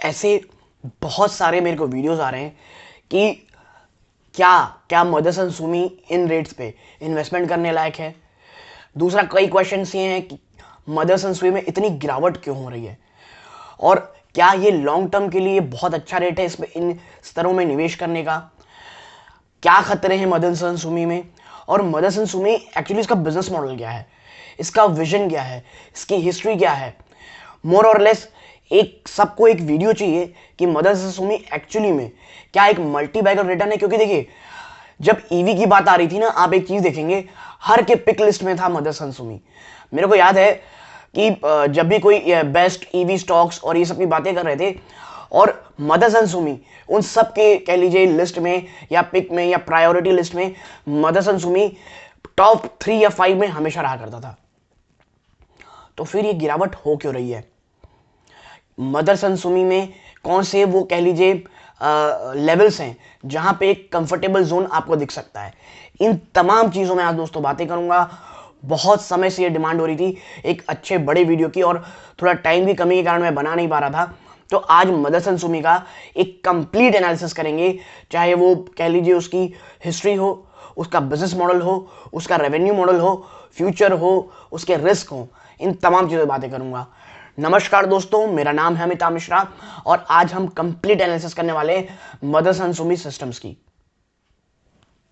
ऐसे बहुत सारे मेरे को वीडियोस आ रहे हैं कि क्या क्या मदरसन सुमी इन रेट्स पे इन्वेस्टमेंट करने लायक है। दूसरा, कई क्वेश्चंस ये हैं कि मदरसन सुमी में इतनी गिरावट क्यों हो रही है और क्या ये लॉन्ग टर्म के लिए बहुत अच्छा रेट है इसमें इन स्तरों में निवेश करने का। क्या खतरे हैं मदरसन सुमी में, और मदरसन सुमी एक्चुअली इसका बिजनेस मॉडल क्या है, इसका विजन क्या है, इसकी हिस्ट्री क्या है। मोर और लेस एक सबको एक वीडियो चाहिए कि मदरसन सुमी एक्चुअली में क्या एक मल्टी बैगर रिटर्न है। क्योंकि देखिए, जब ईवी की बात आ रही थी ना, आप एक चीज देखेंगे, हर के पिक लिस्ट में था मदरसन सुमी। मेरे को याद है कि जब भी कोई बेस्ट ईवी स्टॉक्स और ये सब की बातें कर रहे थे, और मदरसन सुमी उन सब के कह लीजिए लिस्ट में या पिक में या प्रायोरिटी लिस्ट में मदरसन सुमी टॉप 3 या 5 में हमेशा रहा करता था। तो फिर ये गिरावट हो क्यों रही है? मदरसन सुमी में कौन से वो कह लीजिए लेवल्स हैं जहां पे एक कंफर्टेबल जोन आपको दिख सकता है। इन तमाम चीजों में आज दोस्तों बातें करूंगा। बहुत समय से ये डिमांड हो रही थी एक अच्छे बड़े वीडियो की, और थोड़ा टाइम की कमी के कारण मैं बना नहीं पा रहा था। तो आज मदरसन सुमी का एक कंप्लीट एनालिसिस करेंगे, चाहे वो कह लीजिए उसकी हिस्ट्री हो, उसका बिजनेस मॉडल हो, उसका रेवेन्यू मॉडल हो, फ्यूचर हो, उसके रिस्क हो। इन तमाम चीज़ों बातें करूंगा। नमस्कार दोस्तों, मेरा नाम है अमिताभ मिश्रा और आज हम कंप्लीट एनालिसिस करने वाले मदरसन सुमी सिस्टम्स की।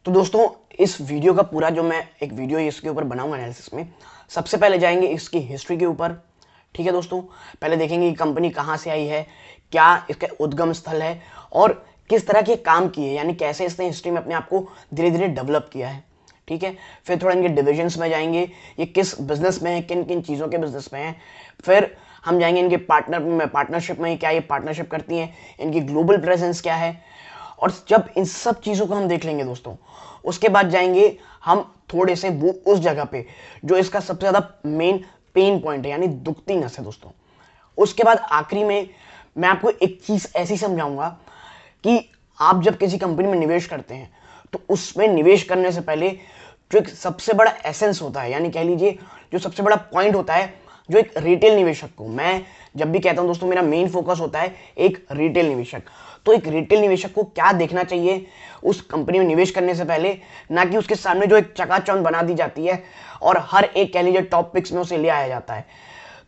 तो दोस्तों, इस वीडियो का पूरा जो मैं एक वीडियो इसके ऊपर बनाऊंगा एनालिसिस में, सबसे पहले जाएंगे इसकी हिस्ट्री के ऊपर। ठीक है दोस्तों, पहले देखेंगे कि कंपनी कहाँ से आई है, क्या इसका उद्गम स्थल है और किस तरह के काम किए, यानी कैसे इसने हिस्ट्री में अपने आप को धीरे धीरे डेवलप किया है। ठीक है, फिर थोड़ा इनके डिविजन्स में जाएंगे, ये किस बिजनेस में है, किन किन चीज़ों के बिजनेस में है। फिर हम जाएंगे इनके पार्टनरशिप में, क्या ये पार्टनरशिप करती हैं, इनकी ग्लोबल प्रेजेंस क्या है। और जब इन सब चीज़ों को हम देख लेंगे दोस्तों, उसके बाद जाएंगे हम थोड़े से वो उस जगह पे जो इसका सबसे ज़्यादा मेन पेन पॉइंट है, यानी दुखती नस है दोस्तों। उसके बाद आखिरी में मैं आपको एक चीज़ ऐसी समझाऊंगा कि आप जब किसी कंपनी में निवेश करते हैं तो उसमें निवेश करने से पहले जो एक सबसे बड़ा एसेंस होता है, यानी कह लीजिए जो सबसे बड़ा पॉइंट होता है, जो एक रिटेल निवेशक को, मैं जब भी कहता हूं दोस्तों मेरा मेन फोकस होता है एक रिटेल निवेशक। तो एक रिटेल निवेशक को क्या देखना चाहिए उस कंपनी में निवेश करने से पहले, ना कि उसके सामने जो एक चकाचौंध बना दी जाती है और हर एक कह लीजिए टॉप पिक्स में उसे ले आया जाता है।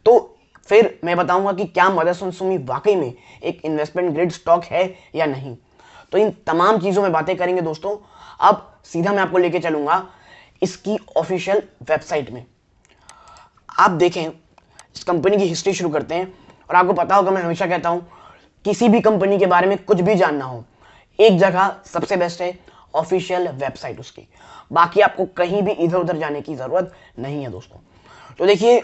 तो फिर मैं बताऊंगा कि क्या मदरसन सुमी वाकई में एक इन्वेस्टमेंट ग्रेड स्टॉक है या नहीं। तो इन तमाम चीजों में बातें करेंगे दोस्तों। अब सीधा मैं आपको लेके चलूंगा इसकी ऑफिशियल वेबसाइट में। आप देखें, इस कंपनी की हिस्ट्री शुरू करते हैं। और आपको पता होगा, मैं हमेशा कहता हूं, किसी भी कंपनी के बारे में कुछ भी जानना हो, एक जगह सबसे बेस्ट है ऑफिशियल वेबसाइट उसकी। बाकी आपको कहीं भी इधर उधर जाने की जरूरत नहीं है दोस्तों। तो देखिए,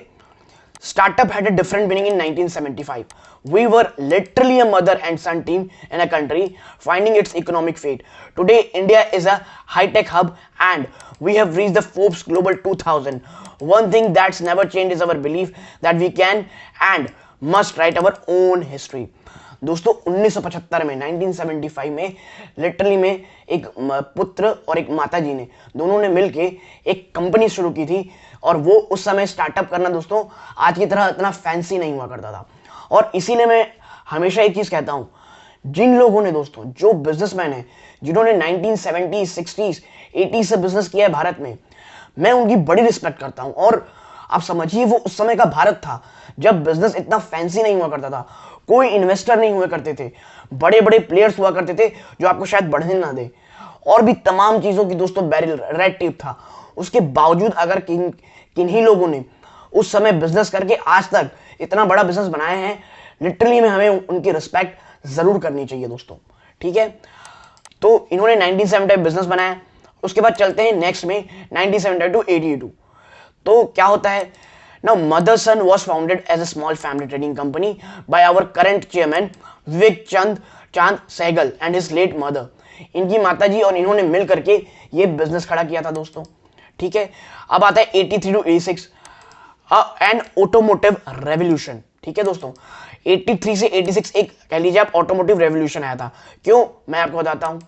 startup had a different meaning in 1975. We were literally a mother and son team in a country finding its economic fate. Today, India is a high-tech hub and we have reached the Forbes Global 2000. One thing that's never changed is our belief that we can and must write our own history. दोस्तों 1975 में 1975 में literally में एक पुत्र और एक माता जी ने दोनों ने मिलके एक कंपनी शुरू की थी। और वो उस समय स्टार्टअप करना दोस्तों आज की तरह इतना फैंसी नहीं हुआ करता था। और इसीलिए मैं हमेशा एक चीज कहता हूं, जिन लोगों ने दोस्तों, जो बिजनेसमैन है जिन्होंने 1970s 60s 80s से बिजनेस किया है भारत में, मैं उनकी बड़ी रिस्पेक्ट करता हूं। और आप समझिए, वो उस समय का भारत था जब बिजनेस इतना फैंसी नहीं हुआ करता था, कोई इन्वेस्टर नहीं हुआ करते थे, बड़े बड़े प्लेयर्स हुआ करते थे जो आपको शायद बढ़ने ना दे, और भी तमाम चीजों की दोस्तों बैरियर रेड टेप था। उसके बावजूद अगर किन्हीं लोगों ने उस समय बिजनेस करके आज तक इतना बड़ा बिजनेस बनाया है, लिटरली में हमें उनकी रिस्पेक्ट जरूर करनी चाहिए दोस्तों। ठीक है, तो इन्होंने 1975 बिजनेस बनाया। उसके बाद चलते हैं नेक्स्ट में 1972 82। तो क्या होता है ना, Motherson was founded as a small family trading company by our current chairman Vivek Chand Sehgal and his late mother। इनकी माताजी और इन्होंने मिल करके ये बिजनेस खड़ा किया था दोस्तों। ठीक है, अब आता है 83 to 86 एन ऑटोमोटिव रेवोल्यूशन। ठीक है दोस्तों, 83 से 86 एक कह लीजिए आप ऑटोमोटिव रेवोल्यूशन आया था। क्यों, मैं आपको बताता हूं।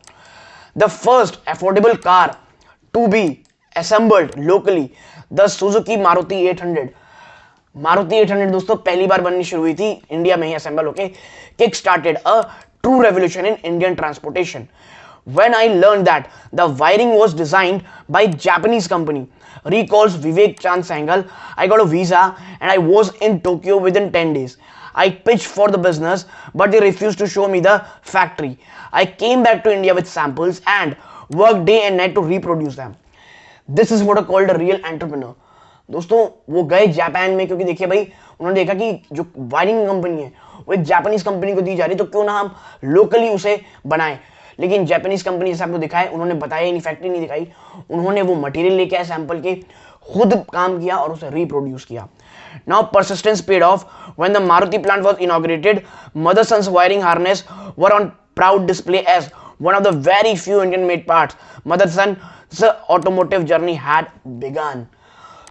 The first affordable car to be assembled locally, the Suzuki Maruti 800 Maruti 800 दोस्तों पहली बार बननी शुरू हुई थी इंडिया में ही असेंबल होके, kick started a true revolution in Indian transportation. When I learned that the wiring was designed by Japanese company, recalls Vivek Chand Sehgal, I got a visa and I was in Tokyo within 10 days. I pitched for the business, but they refused to show me the factory. I came back to India with samples and worked day and night to reproduce them. This is what I called a real entrepreneur. दोस्तों वो गए Japan में, क्योंकि देखिए भाई उन्होंने देखा कि जो वायरिंग कंपनी है वो एक जापानीज कंपनी को दी जा रही, तो क्यों ना हम लोकली उसे बनाएं. लेकिन जापानीज कंपनी जैसे आपको दिखाए, उन्होंने बताया नहीं, फैक्ट्री नहीं दिखाई, उन्होंने वो मटेरियल लेके आए सैंपल के, खुद काम किया और उसे रिप्रोड्यूस किया. Now persistence paid off. When the Maruti plant was inaugurated, Motherson's wiring harness were on proud display as one of the very few Indian made parts. Motherson's automotive journey had begun.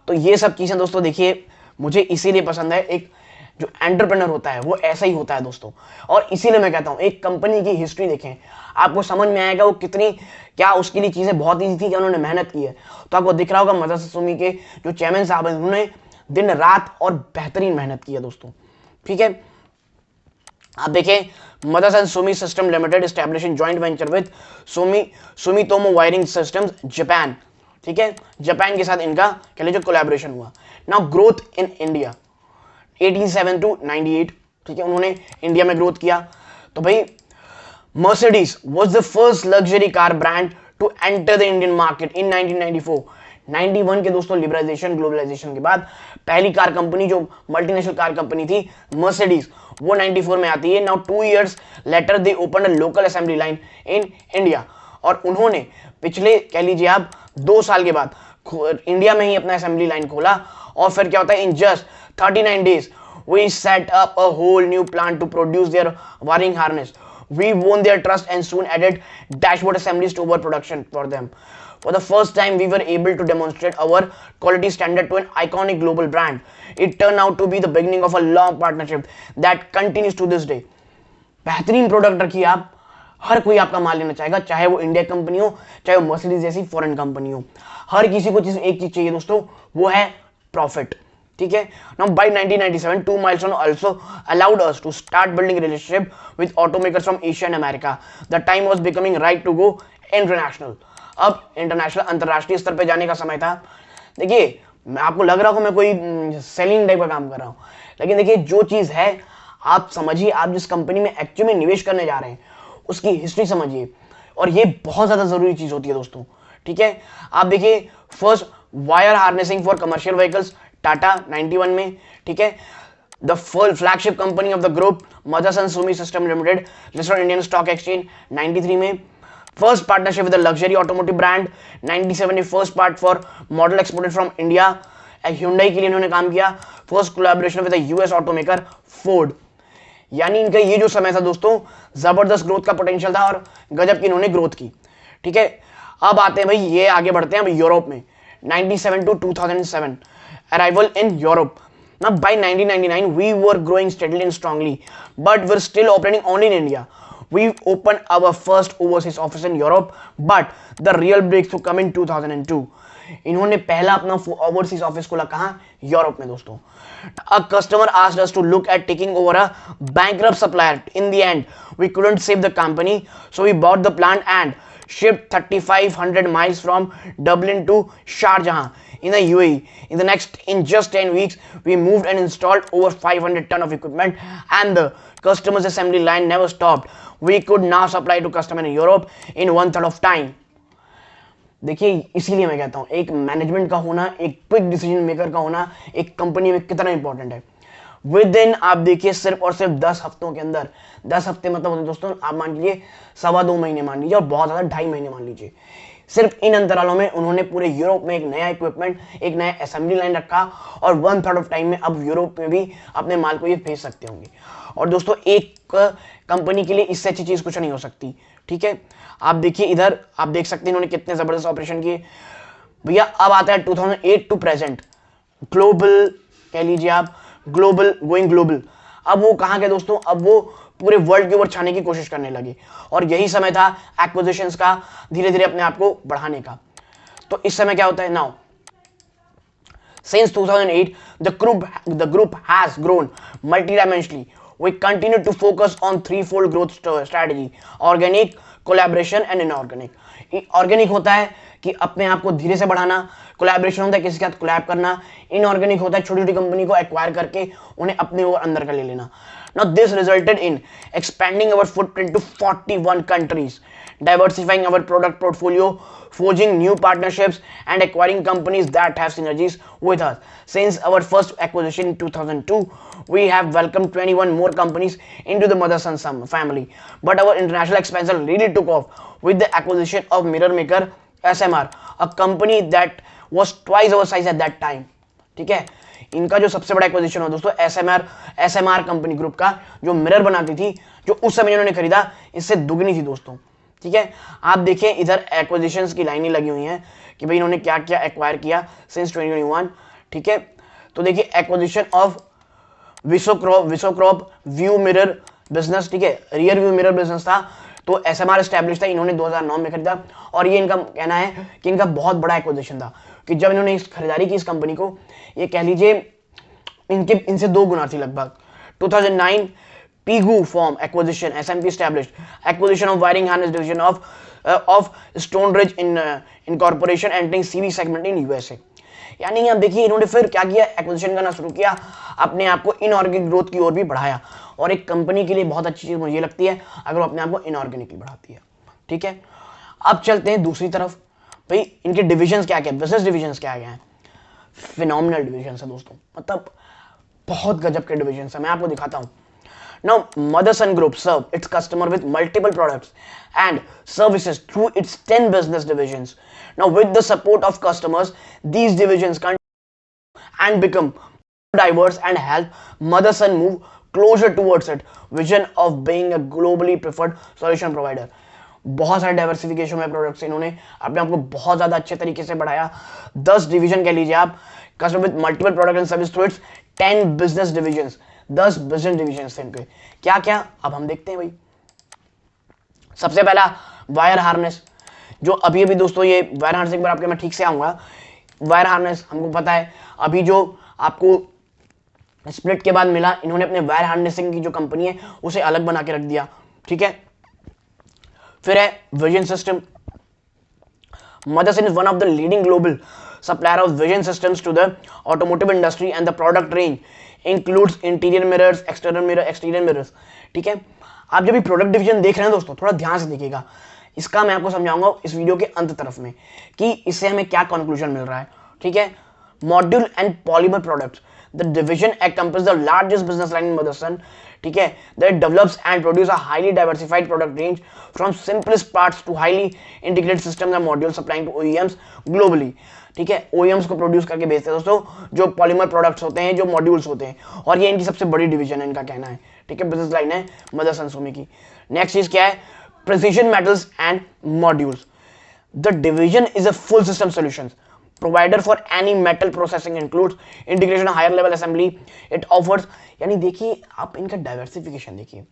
तो ये सब चीजें दोस्तों देखिए मुझे इसीलिए पसंद है. एक जो एंटरप्रेन्योर होता है वो ऐसा ही होता है दोस्तों, और इसीलिए मैं कहता हूँ एक कंपनी की हिस्ट्री देखें, आपको समझ में आएगा वो कितनी, क्या उसके लिए चीजें बहुत ईजी थी, क्या उन्होंने मेहनत की है. तो आपको दिख रहा होगा मदरसा सुमी के जो चेयरमैन साहब हैं, उन्होंने दिन रात और बेहतरीन मेहनत की है दोस्तों. ठीक है, आप देखें Motherson Sumi system limited establishing joint venture with Sumitomo wiring systems Japan. ठीक है, जापान के साथ इनका कह लीजिए कोलैबोरेशन हुआ. Now growth in India 1887 to 98. ठीक है, उन्होंने इंडिया में ग्रोथ किया. तो भाई Mercedes was the first luxury car brand to enter the Indian market in 1994. 91 के दोस्तों लिबरलाइजेशन ग्लोबलाइजेशन के बाद पहली कार कंपनी जो मल्टीनेशनल कार कंपनी थी मर्सिडीज, वो 94 में आती है. Now 2 years later they open a local assembly line in India. और उन्होंने पिछले कह लीजिए आप 2 साल के बाद इंडिया में ही अपना असेंबली लाइन खोला. और फिर क्या होता है, in just 39 days we set up a whole new plant to produce their wiring harness. We won their trust and soon added dashboard assemblies to our production for them. For the first time we were able to demonstrate our quality standard to an iconic global brand. It turned out to be the beginning of a long partnership that continues to this day. बेहतरीन product रखिए आप, हर कोई आपका माल लेना चाहेगा, चाहे वो India company हो, चाहे वो मर्सिडीज जैसी फॉरेन कंपनी हो. हर किसी को एक चीज चाहिए दोस्तों, वो है प्रॉफिट. ठीक है, now by 1997 two milestones also allowed us to start building relationship with automakers from Asia and America. The time was becoming right to go international. अब इंटरनेशनल अंतरराष्ट्रीय स्तर पे जाने का समय था. देखिए मैं आपको लग रहा हूँ मैं कोई सेलिंग टाइप का काम कर रहा हूँ, लेकिन देखिए जो चीज है आप समझिए, आप जिस कंपनी में एक्चुअली में निवेश करने जा रहे हैं उसकी हिस्ट्री समझिए, और ये बहुत ज्यादा जरूरी चीज होती है दोस्तों. ठीक है, आप देखिए first wire harnessing for commercial vehicles Tata 91 में. ठीक है, the full flagship company of the group Motherson Sumi system limited listed Indian stock exchange 93 में. First partnership with the luxury automotive brand 97 में. First part for model exported from India, Hyundai के लिए इन्होंने काम किया. First collaboration with the US automaker Ford. यानी इनका ये जो समय था दोस्तों, जबरदस्त ग्रोथ का पोटेंशियल था और गजब की इन्होंने ग्रोथ की. ठीक है, अब आते हैं भाई, ये आगे बढ़ते हैं अब यूरोप में. 97 to 2007 arrival in Europe. Now by 1999 we were growing steadily and strongly, but we're still operating only in India. We opened our first overseas office in Europe, but the real breakthrough come in 2002. इन्होंने पहला अपना overseas office खोला कहाँ, Europe में दोस्तों. A customer asked us to look at taking over a bankrupt supplier. In the end, we couldn't save the company, so we bought the plant and shipped 3,500 miles from Dublin to Sharjah in the UAE. In just 10 weeks, we moved and installed over 500 ton of equipment, and the customer's assembly line never stopped. We could now supply to customer in Europe in 1/3 of time. देखिए इसीलिए मैं कहता हूँ एक management का होना, एक quick decision maker का होना एक कंपनी में कितना इंपॉर्टेंट है. विद इन आप देखिए सिर्फ और सिर्फ 10 हफ्तों के अंदर, 10 हफ्ते मतलब दोस्तों आप मान लीजिए 1.25 महीने मान लीजिए, और बहुत ज्यादा 2.5 महीने मान लीजिए, सिर्फ इन अंतरालों में उन्होंने पूरे यूरोप में एक नया इक्विपमेंट, एक नया असेंबली लाइन रखा, और 1/3 ऑफ टाइम में अब यूरोप में भी अपने माल को ये भेज सकते होंगे. और दोस्तों एक कंपनी के लिए इससे अच्छी चीज कुछ नहीं हो सकती. ठीक है, आप देखिए इधर आप देख सकते हैं इन्होंने कितने जबरदस्त ऑपरेशन किए भैया. अब आता है 2008 टू प्रेजेंट, ग्लोबल कह लीजिए आप, ग्लोबल गोइंग ग्लोबल. अब वो कहाँ गए दोस्तों, अब वो पूरे वर्ल्ड के ऊपर छाने की कोशिश करने लगे, और यही समय था एक्विजिशंस का, धीरे धीरे अपने आप को बढ़ाने का. तो इस समय क्या होता है, now Since 2008, the group has grown multidimensionally. We continue to focus on threefold growth strategy: organic, collaboration and inorganic. Organic होता है कि अपने आप को धीरे से बढ़ाना, कोलैबोरेशन होता है किसी के साथ कोलैब करना, इनऑर्गेनिक होता है छोटी छोटी कंपनी को एक्वायर करके उन्हें अपने ओर अंदर का ले लेना. Now this resulted in expanding our footprint to 41 countries, diversifying our product portfolio, forging new partnerships and acquiring companies that have synergies with us. Since our first acquisition in 2002, we have welcomed 21 more companies into the Motherson family. But our international expansion really took off with the acquisition of mirror maker SMR, a company that was twice our size at that time. ठीक है, इनका जो सबसे बड़ा acquisition हो दोस्तों ASMR company group का, जो मिरर बनाती थी, जो उस समय इन्होंने खरीदा इससे दुगनी थी दोस्तों. ठीक है, आप देखिए इधर एक्विजिशंस की लाइनें लगी हुई हैं कि भाई इन्होंने क्या क्या एक्वायर किया सिंस 2021. ठीक है, तो देखिए acquisition of Visiocorp view mirror business. ठीक है, रियर व्यू मिरर बिजनेस था, तो एसएमआर एस्टैब्लिश था, इन्होंने 2009 में खरीदा. और ये इनका कहना है कि इनका बहुत बड़ा एक्विजिशन था कि जब इन्होंने इस खरीदारी की इस कंपनी को, ये कह लीजिए इनसे 2 गुना थी लगभग. 2009 Pegu form acquisition, SMP established acquisition of wiring harness division of Stoneridge Incorporation entering CV segment in USA. यानी आप देखिए इन्होंने फिर क्या किया, एक्विजिशन करना शुरू किया, अपने आप को इनऑर्गेनिक ग्रोथ की ओर भी बढ़ाया. और एक कंपनी के लिए बहुत अच्छी चीज मुझे लगती है अगर वो अपने आप को इनऑर्गेनिकली बढ़ाती है. ठीक है, अब चलते हैं दूसरी तरफ. भाई इनके डिविजन्स क्या क्या, बिजनेस डिविजन्स क्या क्या हैं. फिनोमिनल डिविजन्स है दोस्तों, मतलब बहुत गजब के डिविजन्स है. मैं आपको दिखाता हूं. Now, Motherson Group serve its customer with multiple products and services through its 10 business divisions. Now, with the support of customers, these divisions can and become diverse and help Motherson move closer towards its vision of being a globally preferred solution provider. बहुत सारे diversification में products इन्होंने अपने आप को बहुत ज्यादा अच्छे तरीके से बढ़ाया. 10 डिवीजन कह लीजिए आप, customer with multiple product and service through it's 10 business divisions. 10 business divisions थे इनके. क्या क्या अब हम देखते हैं भाई. सबसे पहला वायर हार्नेस, जो अभी अभी दोस्तों ये वायर हार्नेस एक बार आपके मैं ठीक से आऊंगा. वायर हार्नेस हमको पता है अभी जो आपको स्प्लिट के बाद मिला, इन्होंने अपने वायर हार्नेसिंग की जो कंपनी है उसे अलग बना के रख दिया. ठीक है, फिर है vision system. Motherson is one of the leading global supplier of vision systems to the automotive industry and the product range includes interior mirrors, exterior mirrors. ठीक है, आप जब भी प्रोडक्ट डिवीजन देख रहे हैं दोस्तों थोड़ा ध्यान से देखिएगा. इसका मैं आपको समझाऊंगा इस वीडियो के अंत तरफ में कि इससे हमें क्या कंक्लूजन मिल रहा है. ठीक है, module and polymer products. The division encompasses the largest business line in Motherson. ठीक है, that develops and produces a highly diversified product range from simplest parts to highly integrated systems and modules supplying to OEMs globally. ठीक है, OEMs को produce करके भेजते हैं दोस्तों जो पॉलीमर प्रोडक्ट्स होते हैं, जो मॉड्यूल्स होते हैं, और ये इनकी सबसे बड़ी डिवीजन है, इनका कहना है. ठीक है, बिजनेस लाइन है मदरसन सुमी की. नेक्स्ट चीज क्या है, precision metals and modules. The division is a full system solutions provider for any metal processing includes integration of higher level assembly it offers. यानी देखिए आप इनका डाइवर्सिफिकेशन देखिए,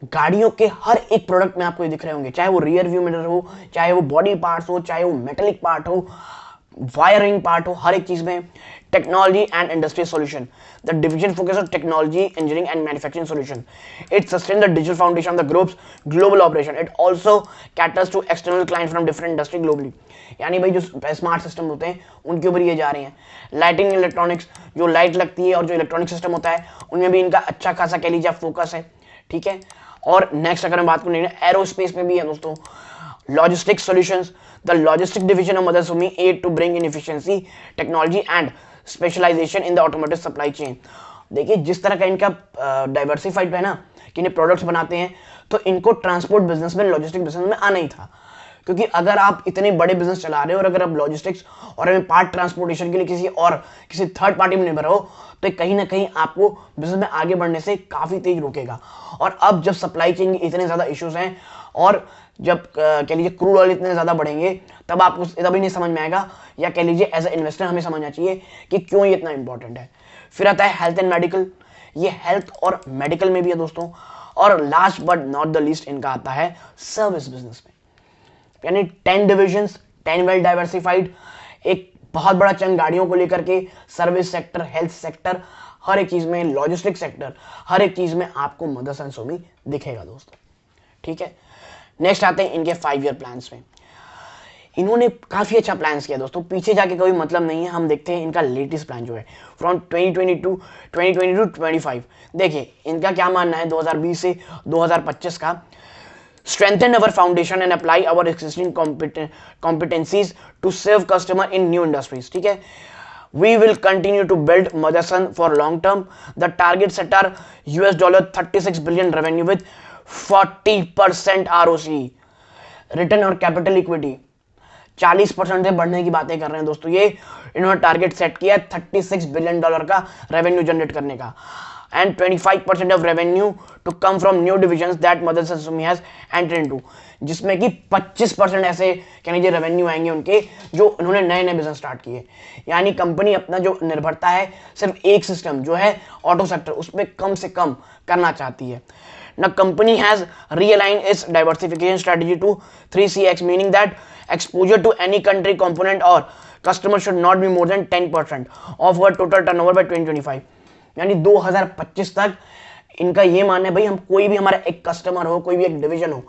गाड़ियों के हर एक प्रोडक्ट में आपको ये दिख रहे होंगे, चाहे वो रियर व्यू मिरर हो, चाहे वो बॉडी पार्ट्स हो, चाहे वो मेटेलिक पार्ट हो, वायरिंग पार्ट हो, हर एक चीज में technology and industry solution. The division focus on technology engineering and manufacturing solution. It sustain the digital foundation of the group's global operation. It also caters to external client from different industry globally. यानी भाई जो smart system होते हैं उनके ऊपर ये जा रहे हैं. लाइटिंग इलेक्ट्रॉनिक्स, जो लाइट लगती है और जो इलेक्ट्रॉनिक सिस्टम होता है उनमें भी इनका अच्छा खासा कह लीजिए फोकस है. ठीक है, और नेक्स्ट अगर हम बात करें एरोस्पेस में भी है दोस्तों. Logistics solutions. The logistic division of Motherson Sumi aid to bring in efficiency, technology and specialization in the automotive supply chain. देखिए जिस तरह का इनका डाइवर्सिफाइड है ना कि इन्हें प्रोडक्ट्स बनाते हैं, तो इनको ट्रांसपोर्ट बिजनेस में, लॉजिस्टिक बिजनेस में आना ही था. क्योंकि अगर आप इतने बड़े बिजनेस चला रहे हो और अगर आप लॉजिस्टिक्स और पार्ट ट्रांसपोर्टेशन के लिए किसी थर्ड पार्टी में निर्भर हो, तो कहीं ना कहीं आपको बिजनेस में आगे बढ़ने से काफी तेज रोकेगा. और अब जब सप्लाई चेन के इतने ज्यादा इश्यूज हैं और जब कह लीजिए क्रूड ऑयल इतने ज्यादा बढ़ेंगे, तब आपको तभी नहीं समझ में आएगा, या कह लीजिए एज ए इन्वेस्टर हमें समझना चाहिए कि क्यों ये इतना इंपॉर्टेंट है. फिर आता है हेल्थ एंड मेडिकल. ये हेल्थ और मेडिकल में भी है दोस्तों. और last but not the least इनका आता है सर्विस बिजनेस में. यानी 10 डिविजन्स, 10 वेल डाइवर्सिफाइड, एक बहुत बड़ा चंग गाड़ियों को लेकर के, सर्विस सेक्टर, हेल्थ सेक्टर, हर एक चीज में, लॉजिस्टिक सेक्टर, हर एक चीज में आपको मदरसन सुमी दिखेगा दोस्तों। ठीक है, नेक्स्ट आते हैं इनके 5 ईयर प्लान्स में। इन्होंने काफी अच्छा प्लान्स किया दोस्तों, पीछे जाके कोई मतलब नहीं है। हम देखते हैं इनका लेटेस्ट प्लान जो है फ्रॉम 2022 25। देखिए इनका क्या मानना है 2020 से 2025 का। Strengthen our foundation and apply our existing competencies to serve customer in new industries. ठीक है, we will continue to build Motherson for long term. The target set are $36 billion revenue with 40% ROC, return और capital equity 40% से बढ़ने की बातें कर रहे हैं दोस्तों। ये इन्होंने टारगेट सेट किया है $36 बिलियन का रेवेन्यू जनरेट करने का, and 25% of revenue to come from new divisions that Motherson Sumi has entered into, जिसमें कि 25% ऐसे कह लीजिए रेवेन्यू आएंगे उनके जो उन्होंने नए नए बिजनेस स्टार्ट किए। यानी कंपनी अपना जो निर्भरता है सिर्फ एक सिस्टम जो है ऑटो सेक्टर, उसमें कम से कम करना चाहती है। Now company has realigned its diversification strategy to 3CX, meaning that exposure to any country component or customer should not be more than 10% of our total turnover by 2025। यानी 2025 तक इनका ये मानना है भाई, हम कोई भी हमारा एक कस्टमर हो, कोई भी एक डिवीजन हो,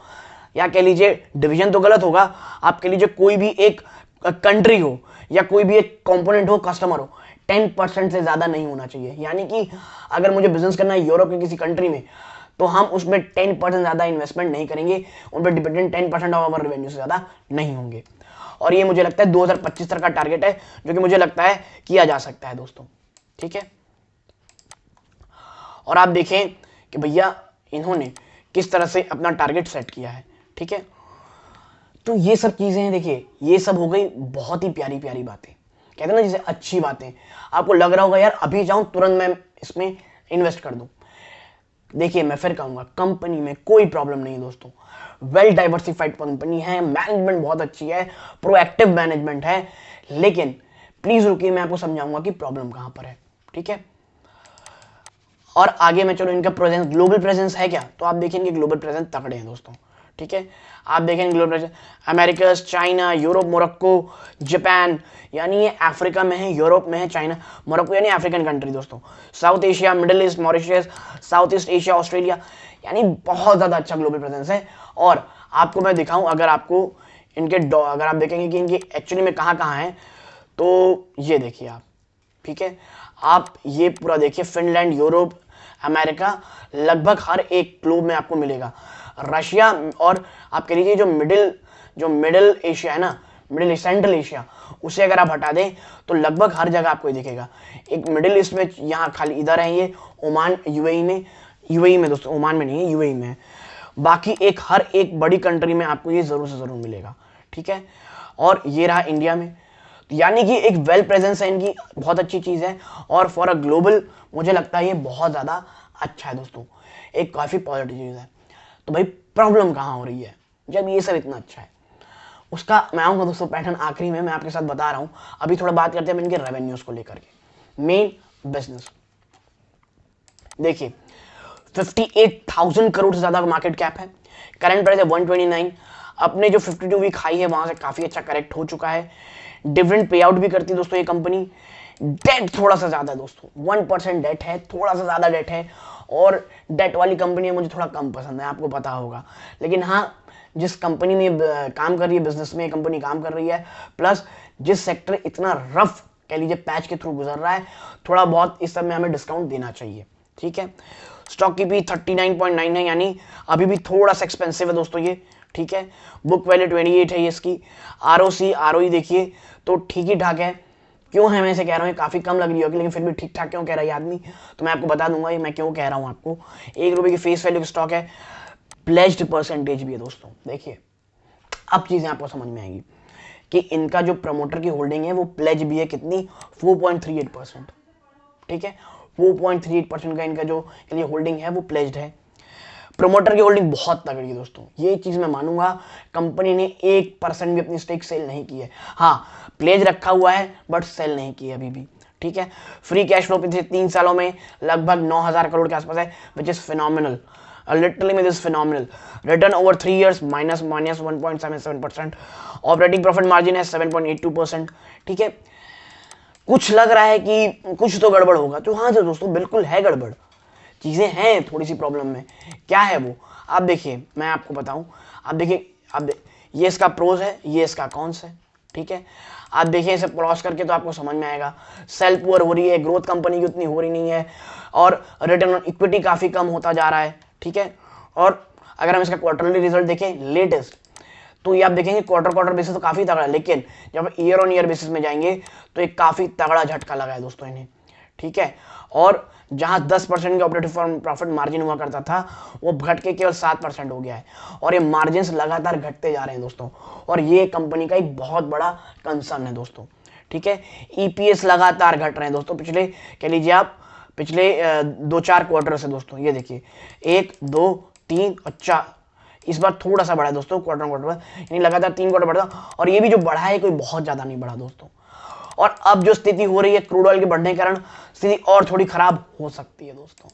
या कह लीजिए डिवीजन तो गलत होगा, आप कह लीजिए कोई भी एक कंट्री हो या कोई भी एक कंपोनेंट हो, कस्टमर हो, 10% से ज्यादा नहीं होना चाहिए। यानी कि अगर मुझे बिजनेस करना है यूरोप के किसी कंट्री में, तो हम उसमें 10% ज्यादा इन्वेस्टमेंट नहीं करेंगे, उन पर डिपेंडेंट 10% ऑफ आवर रेवेन्यू से ज्यादा नहीं होंगे। और ये मुझे लगता है 2025 तक का टारगेट है, जो कि मुझे लगता है किया जा सकता है दोस्तों। ठीक है, और आप देखें कि भैया इन्होंने किस तरह से अपना टारगेट सेट किया है। ठीक है, तो ये सब चीजें हैं, देखिए ये सब हो गई बहुत ही प्यारी प्यारी बातें, कहते हैं ना जैसे अच्छी बातें। आपको लग रहा होगा यार अभी जाऊं तुरंत मैं इसमें इन्वेस्ट कर दूं। देखिए मैं फिर कहूंगा, कंपनी में कोई प्रॉब्लम नहीं है दोस्तों, वेल डाइवर्सिफाइड कंपनी है, मैनेजमेंट बहुत अच्छी है, प्रोएक्टिव मैनेजमेंट है। लेकिन प्लीज रुकिए, मैं आपको समझाऊंगा कि प्रॉब्लम कहां पर है। ठीक है, और आगे में चलो इनका प्रेजेंस, ग्लोबल प्रेजेंस है क्या, तो आप देखेंगे ग्लोबल प्रेजेंस तगड़े हैं दोस्तों। ठीक है, आप देखेंगे global presence America, China, Europe, Morocco, Japan, यानी ये अफ्रीका में है, यूरोप में है, चाइना, मोरक्को यानी अफ्रीकन कंट्री दोस्तों, south Asia, middle east, Mauritius, south east Asia, Australia, यानी बहुत ज्यादा अच्छा ग्लोबल प्रेजेंस है। और आपको मैं दिखाऊं, अगर आपको इनके अगर आप देखेंगे कि इनके एक्चुअली में कहाँ कहाँ है, तो ये देखिए आप। ठीक है, आप ये पूरा देखिए, फिनलैंड, यूरोप, अमेरिका, लगभग हर एक ग्लोब में आपको मिलेगा। रशिया और आप कह लीजिए जो मिडिल एशिया है ना, मिडिल सेंट्रल एशिया, उसे अगर आप हटा दें तो लगभग हर जगह आपको दिखेगा। एक मिडिल ईस्ट में यहाँ खाली इधर है ये ओमान, यूएई में दोस्तों, ओमान में नहीं है, यूएई में है। बाकी एक हर एक बड़ी कंट्री में आपको ये जरूर से जरूर मिलेगा। ठीक है, और ये रहा इंडिया में, यानी कि एक वेल प्रेजेंस है इनकी, बहुत अच्छी चीज है। और फॉर अ ग्लोबल मुझे लगता है ये बहुत ज्यादा अच्छा है दोस्तों, एक काफी पॉजिटिव चीज है। तो भाई प्रॉब्लम कहाँ हो रही है जब ये सब इतना अच्छा है, उसका मैं आऊंगा दोस्तों पैटर्न आखिरी में, मैं आपके साथ बता रहा हूं। अभी थोड़ा बात करते हैं इनके रेवेन्यूज को लेकर के। मेन बिजनेस देखिए 58,000 करोड़ से ज्यादा मार्केट कैप है, करंट प्राइस है 129। अपने जो 52 वीक हाई है वहां से काफी अच्छा करेक्ट हो चुका है। डिविडेंड पे आउट भी करती है दोस्तों ये कंपनी। डेट थोड़ा सा ज्यादा है दोस्तों, 1% डेट है, थोड़ा सा ज्यादा डेट है, और डेट वाली कंपनी मुझे थोड़ा कम पसंद है, आपको पता होगा। लेकिन हाँ, जिस कंपनी में काम कर रही है, बिजनेस में कंपनी काम कर रही है, प्लस जिस सेक्टर इतना रफ कह लीजिए पैच के थ्रू गुजर रहा है, थोड़ा बहुत इस सब में हमें डिस्काउंट देना चाहिए। ठीक है, स्टॉक की भी 39.9 है, यानी अभी भी थोड़ा सा एक्सपेंसिव है दोस्तों ये। ठीक है, बुक वैल्यू 28 है ये इसकी। ROE देखिए तो ठीक ही ठाक है। क्यों है मैं इसे कह रहा हूँ, काफी कम लग रही होगी, लेकिन फिर भी ठीक ठाक क्यों कह रहा है आदमी, तो मैं आपको बता दूंगा ये मैं क्यों कह रहा हूँ आपको। ₹1 की फेस वैल्यू की स्टॉक है, प्लेज्ड परसेंटेज भी है दोस्तों। देखिए अब चीजें आपको समझ में आएंगी कि इनका जो प्रमोटर की होल्डिंग है वो प्लेज भी है कितनी, 4.38%। ठीक है, 4.38% का इनका जो होल्डिंग है वो प्लेज्ड है। प्रोमोटर की होल्डिंग बहुत तगड़ी है दोस्तों, ये चीज मैं मानूंगा। कंपनी ने 1% भी अपनी स्टेक सेल नहीं की है। हाँ, प्लेज रखा हुआ है बट सेल नहीं की है अभी भी। ठीक है, फ्री कैश फ्लो पिछले 3 सालों में लगभग 9,000 करोड़ के आसपास है, विच इज फिनोमिनल, लिटरली में this phenomenal. Return over 3 years -1.77%। Operating profit margin है 7.82%। ठीक है, कुछ लग रहा है कि कुछ तो गड़बड़ होगा, तो हाँ जो दोस्तों बिल्कुल है गड़बड़, चीज़ें हैं थोड़ी सी प्रॉब्लम में। क्या है वो, आप देखिए, मैं आपको बताऊं। आप देखिए, ये इसका प्रोज है, ये इसका कॉन्स है, ठीक है। आप देखिए इसे क्रॉस करके तो आपको समझ में आएगा। सेल पुअर हो रही है, ग्रोथ कंपनी की उतनी हो रही नहीं है, और रिटर्न ऑन इक्विटी काफ़ी कम होता जा रहा है, ठीक है। और अगर हम इसका क्वार्टरली रिजल्ट देखें लेटेस्ट, तो ये आप देखेंगे क्वार्टर बेसिस तो काफ़ी तगड़ा है, लेकिन जब ईयर ऑन ईयर बेसिस में जाएंगे तो एक काफ़ी तगड़ा झटका लगा है दोस्तों इन्हें, ठीक है। और जहां 10% का ऑपरेटिव प्रॉफिट मार्जिन हुआ करता था, वो घट के केवल 7% हो गया है, और ये मार्जिन लगातार घटते जा रहे हैं दोस्तों, और ये कंपनी का एक बहुत बड़ा कंसर्न है दोस्तों, ठीक है। ईपीएस लगातार घट रहे हैं दोस्तों, पिछले कह लीजिए आप पिछले 2-4 क्वार्टर से दोस्तों, ये देखिए 1, 2, 3 और 4, इस बार थोड़ा सा बढ़ा है दोस्तों क्वार्टर यानी लगातार 3 क्वार्टर बढ़ा, और ये भी जो बढ़ा है कोई बहुत ज्यादा नहीं बढ़ा दोस्तों। और अब जो स्थिति हो रही है क्रूड ऑयल के बढ़ने के कारण, स्थिति और थोड़ी खराब हो सकती है दोस्तों,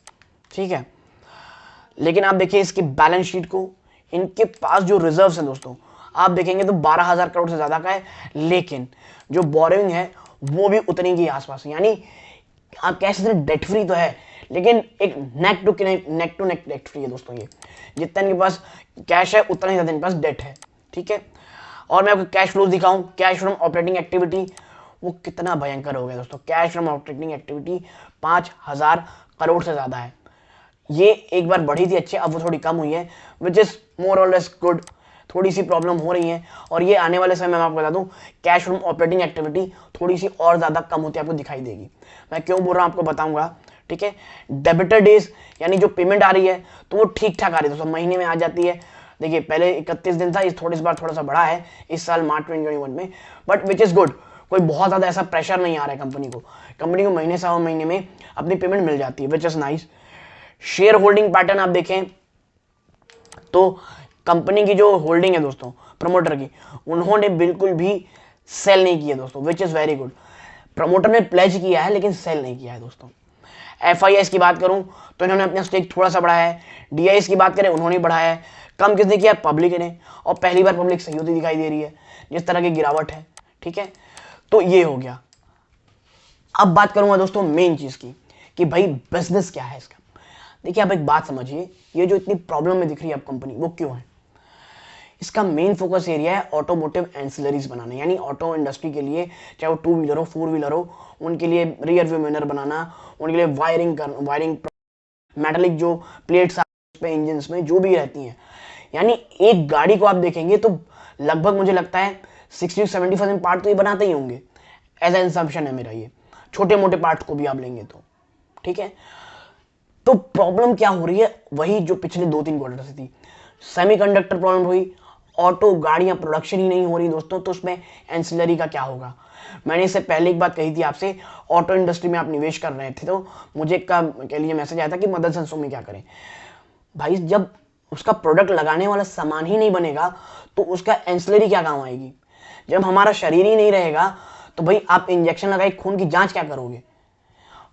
ठीक है। लेकिन आप देखिए इसकी बैलेंस शीट को, इनके पास जो रिजर्व्स हैं दोस्तों, आप देखेंगे तो 12,000 करोड़ से ज्यादा का है, लेकिन जो बोरिंग है वो भी उतनी के आसपास है। यानी आप कह सकते हैं डेट फ्री तो है, लेकिन एक neck to neck debt free है दोस्तों। ये जितना इनके पास कैश है उतना ही ज्यादा इनके पास डेट है, ठीक है। और मैं आपको कैश फ्लो दिखाऊं, कैश फ्रॉम ऑपरेटिंग एक्टिविटी वो कितना भयंकर हो गया दोस्तों। Cash from operating activity 5,000 crore से ज्यादा है। ये एक बार बढ़ी थी अच्छी, अब वो थोड़ी कम हुई है, विच इज मोर और लेस गुड। थोड़ी सी प्रॉब्लम हो रही है, और ये आने वाले समय में मैं आपको बता दूं, कैश फ्रॉम ऑपरेटिंग एक्टिविटी थोड़ी सी और ज्यादा कम होती आपको दिखाई देगी। मैं क्यों बोल रहा हूं आपको बताऊंगा, ठीक है। डेबिटर डेज यानी जो पेमेंट आ रही है तो वो ठीक ठाक आ रही है दोस्तों, महीने में आ जाती है। देखिए पहले 31 दिन था, इस बार थोड़ा सा बढ़ा है इस साल मार्च 2021 में, बट विच इज गुड। कोई बहुत ज्यादा ऐसा प्रेशर नहीं आ रहा है कंपनी को महीने 1.25 महीने में अपनी पेमेंट मिल जाती है, which is nice. Share holding pattern आप देखें तो कंपनी की जो होल्डिंग है दोस्तों प्रमोटर की, उन्होंने बिल्कुल भी सेल नहीं किया दोस्तों, which is very good. Promoter ने प्लेज किया है लेकिन सेल नहीं किया है दोस्तों। एफआईएस की बात करूं तो इन्होंने अपना स्टेक थोड़ा सा बढ़ाया है। डीआईएस की बात करें उन्होंने बढ़ाया है। कम किसने किया? पब्लिक ने, और पहली बार पब्लिक सही होती दिखाई दे रही है जिस तरह की गिरावट है, ठीक है। तो ये हो गया। अब बात करूंगा दोस्तों मेन चीज की कि भाई बिजनेस क्या है इसका। देखिए आप एक बात समझिए, ये जो इतनी प्रॉब्लम में दिख रही है अब कंपनी, वो क्यों है? इसका मेन फोकस एरिया है ऑटोमोटिव एंसिलरीज बनाना, यानी ऑटो इंडस्ट्री के लिए, चाहे वो 2 व्हीलर हो 4 व्हीलर हो, उनके लिए रियर व्यू मिरर बनाना, उनके लिए वायरिंग मेटालिक जो प्लेट्स पे इंजन में जो भी रहती हैं। यानी एक गाड़ी को आप देखेंगे तो लगभग मुझे लगता है 60-70% पार्ट तो ये बनाते ही होंगे, एज एन असम्पशन है मेरा ये, छोटे मोटे पार्ट को भी आप लेंगे तो, ठीक है। तो प्रॉब्लम क्या हो रही है? वही जो पिछले 2-3 क्वार्टर से थी, सेमीकंडक्टर प्रॉब्लम हुई, ऑटो गाड़ियां प्रोडक्शन ही नहीं हो रही दोस्तों, तो उसमें एंसिलरी का क्या होगा? मैंने इससे पहले एक बात कही थी आपसे, ऑटो इंडस्ट्री में आप निवेश कर रहे थे तो मुझे कह लीजिए मैसेज आया था कि मदरसन में क्या करें। भाई जब उसका प्रोडक्ट लगाने वाला सामान ही नहीं बनेगा तो उसका एंसिलरी क्या काम आएगी? जब हमारा शरीर ही नहीं रहेगा तो भाई आप इंजेक्शन लगाए खून की जांच क्या करोगे?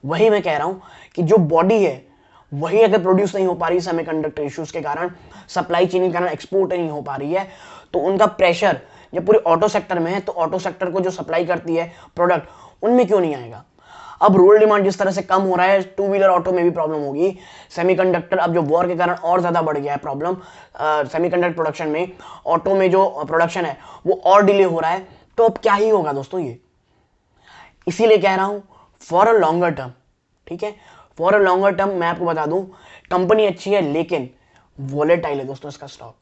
वही मैं कह रहा हूं कि जो बॉडी है वही अगर प्रोड्यूस नहीं हो पा रही सेमीकंडक्टर इश्यूज के कारण, सप्लाई चेन के कारण एक्सपोर्ट नहीं हो पा रही है, तो उनका प्रेशर जब पूरे ऑटो सेक्टर में है तो ऑटो सेक्टर को जो सप्लाई करती है प्रोडक्ट, उनमें क्यों नहीं आएगा? अब रोल डिमांड जिस तरह से कम हो रहा है, 2 व्हीलर ऑटो में भी प्रॉब्लम होगी। सेमीकंडक्टर अब जो वॉर के कारण और ज्यादा बढ़ गया है प्रॉब्लम सेमीकंडक्टर प्रोडक्शन में, ऑटो में जो प्रोडक्शन है वो और डिले हो रहा है, तो अब क्या ही होगा दोस्तों ये। इसीलिए कह रहा हूं फॉर अ लॉन्गर टर्म, ठीक है, फॉर अ लॉन्गर टर्म मैं आपको बता दूं कंपनी अच्छी है लेकिन वोलेटाइल है दोस्तों इसका स्टॉक।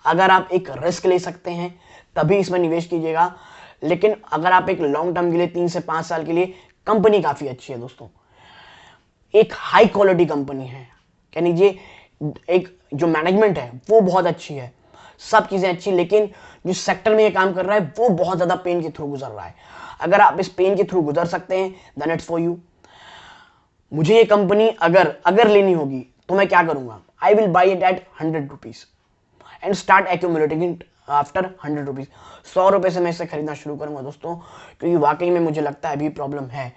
अगर आप एक रिस्क ले सकते हैं तभी इसमें निवेश कीजिएगा, लेकिन अगर आप एक लॉन्ग टर्म के लिए 3 से 5 साल के लिए, कंपनी काफी अच्छी है दोस्तों, एक हाई क्वालिटी कंपनी है, कह लीजिए एक जो मैनेजमेंट है वो बहुत अच्छी है, सब चीजें अच्छी, लेकिन जो सेक्टर में ये काम कर रहा है वो बहुत ज्यादा पेन के थ्रू गुजर रहा है। अगर आप इस पेन के थ्रू गुजर सकते हैं देन इट्स फॉर यू। मुझे ये कंपनी अगर लेनी होगी तो मैं क्या करूंगा? I will by it at 100 rupees and start accumulating it after 100 rupees. 100 रुपए से मैं इसे खरीदना शुरू करूंगा दोस्तों, क्योंकि वाकई में मुझे लगता है अभी प्रॉब्लम है।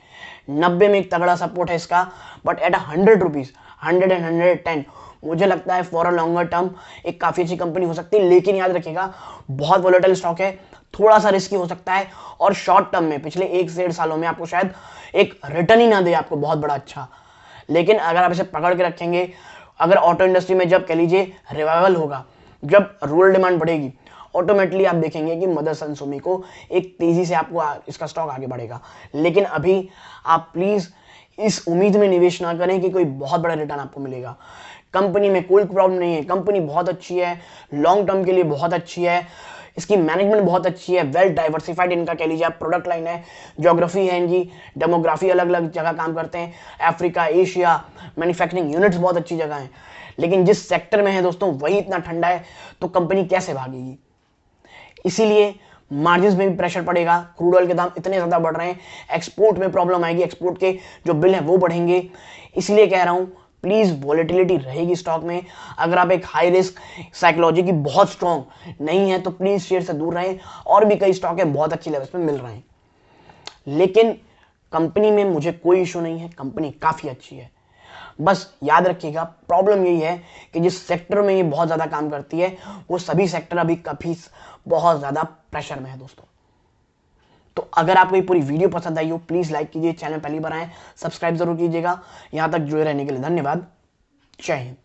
90 में एक तगड़ा सपोर्ट है इसका, बट एट 100 रुपीज, 100 एंड 110 मुझे लगता है फॉर अ लॉन्गर टर्म एक काफ़ी अच्छी कंपनी हो सकती है, लेकिन याद रखिएगा बहुत वोलेटाइल स्टॉक है, थोड़ा सा रिस्की हो सकता है और शॉर्ट टर्म में पिछले 1 से 1.5 सालों में आपको शायद एक रिटर्न ही ना दे आपको बहुत बड़ा अच्छा। लेकिन अगर आप इसे पकड़ के रखेंगे, अगर ऑटो इंडस्ट्री में जब कह लीजिए रिवाइवल होगा, जब रूरल डिमांड बढ़ेगी, ऑटोमेटिकली आप देखेंगे कि मदरसन सुमी को एक तेजी से आपको इसका स्टॉक आगे बढ़ेगा। लेकिन अभी आप प्लीज इस उम्मीद में निवेश ना करें कि कोई बहुत बड़ा रिटर्न आपको मिलेगा। कंपनी में कोई प्रॉब्लम नहीं है, कंपनी बहुत अच्छी है, लॉन्ग टर्म के लिए बहुत अच्छी है, इसकी मैनेजमेंट बहुत अच्छी है, वेल डाइवर्सिफाइड इनका कह लीजिए आप प्रोडक्ट लाइन है, ज्योग्राफी है इनकी, डेमोग्राफी अलग अलग जगह काम करते हैं, अफ्रीका, एशिया, मैन्युफैक्चरिंग यूनिट्स बहुत अच्छी जगह हैं। लेकिन जिस सेक्टर में है दोस्तों वही इतना ठंडा है, तो कंपनी कैसे भागेगी? इसीलिए मार्जिन में भी प्रेशर पड़ेगा, क्रूड ऑयल के दाम इतने ज़्यादा बढ़ रहे हैं, एक्सपोर्ट में प्रॉब्लम आएगी, एक्सपोर्ट के जो बिल हैं वो बढ़ेंगे। इसलिए कह रहा हूँ प्लीज़ वॉलेटिलिटी रहेगी स्टॉक में। अगर आप एक हाई रिस्क साइकोलॉजी की बहुत स्ट्रॉन्ग नहीं है तो प्लीज़ शेयर से दूर रहें। और भी कई स्टॉक है बहुत अच्छी लेवल्स पे मिल रहे हैं, लेकिन कंपनी में मुझे कोई इशू नहीं है, कंपनी काफ़ी अच्छी है। बस याद रखिएगा प्रॉब्लम यही है कि जिस सेक्टर में ये बहुत ज़्यादा काम करती है वो सभी सेक्टर अभी काफ़ी बहुत ज़्यादा प्रेशर में है दोस्तों। तो अगर आपको ये पूरी वीडियो पसंद आई हो प्लीज़ लाइक कीजिए, चैनल पहली बार आए सब्सक्राइब जरूर कीजिएगा। यहाँ तक जुड़े रहने के लिए धन्यवाद। जय हिंद।